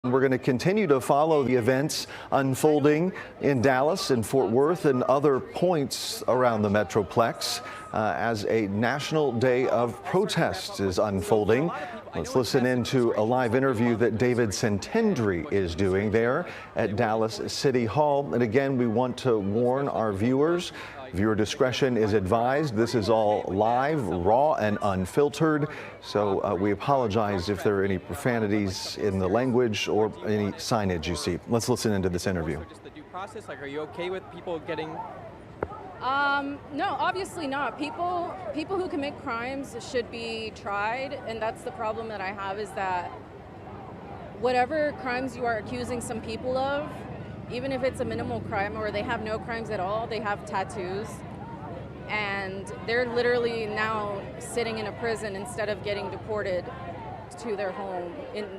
We're going to continue to follow the events unfolding in Dallas and Fort Worth and other points around the Metroplex as a national day of protest is unfolding. Let's listen into a live interview that David Sentendrey is doing there at Dallas City Hall. And again, we want to warn our viewers. Viewer discretion is advised. This is all live, raw, and unfiltered. So we apologize if there are any profanities in the language or any signage you see. Let's listen into this interview. Just the due process, like, are you okay with people getting? No, obviously not. People who commit crimes should be tried, and that's the problem that I have, is that whatever crimes you are accusing some people of, even if it's a minimal crime or they have no crimes at all, they have tattoos, and they're literally now sitting in a prison instead of getting deported to their home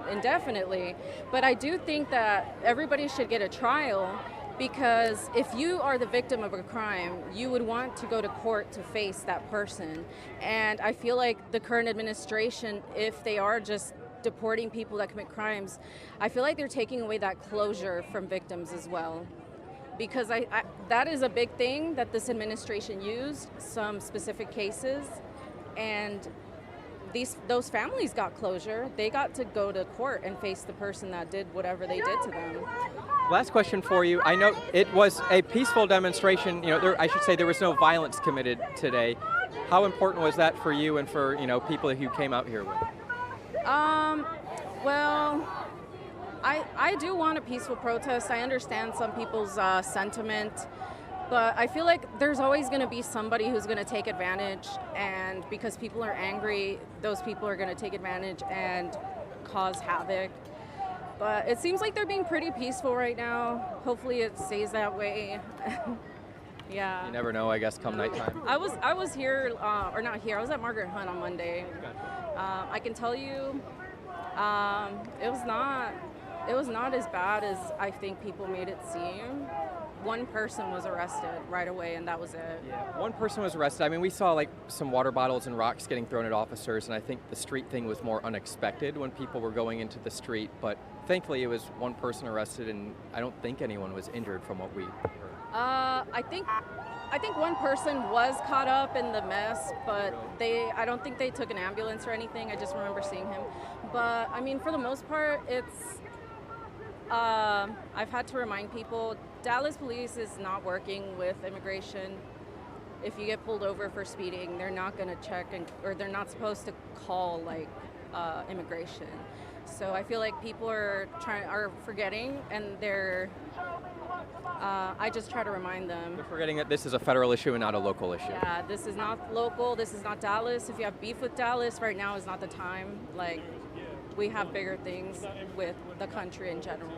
indefinitely. But I do think that everybody should get a trial, because if you are the victim of a crime, you would want to go to court to face that person. And I feel like the current administration, if they are just deporting people that commit crimes, I feel like they're taking away that closure from victims as well. Because that is a big thing that this administration used, some specific cases, and those families got closure. They got to go to court and face the person that did whatever they did to them. Last question for you. I know it was a peaceful demonstration. I should say there was no violence committed today. How important was that for you and for people who came out here with? Well, I do want a peaceful protest. I understand some people's sentiment, but I feel like there's always going to be somebody who's going to take advantage, and because people are angry, those people are going to take advantage and cause havoc. But it seems like they're being pretty peaceful right now. Hopefully it stays that way. Yeah. You never know, I guess, come nighttime. I was here, or not here, I was at Margaret Hunt on Monday. I can tell you, it was not as bad as I think people made it seem. One person was arrested right away, and that was it. Yeah, one person was arrested. I mean, we saw like some water bottles and rocks getting thrown at officers, and I think the street thing was more unexpected when people were going into the street. But thankfully, it was one person arrested, and I don't think anyone was injured from what we heard. I think one person was caught up in the mess, but I don't think they took an ambulance or anything. I just remember seeing him. But I mean, for the most part, I've had to remind people, Dallas police is not working with immigration. If you get pulled over for speeding, they're not going to check, or they're not supposed to call immigration. So I feel like people are forgetting, and I just try to remind them. They're forgetting that this is a federal issue and not a local issue. Yeah, this is not local. This is not Dallas. If you have beef with Dallas, right now is not the time. Like, we have bigger things with the country in general.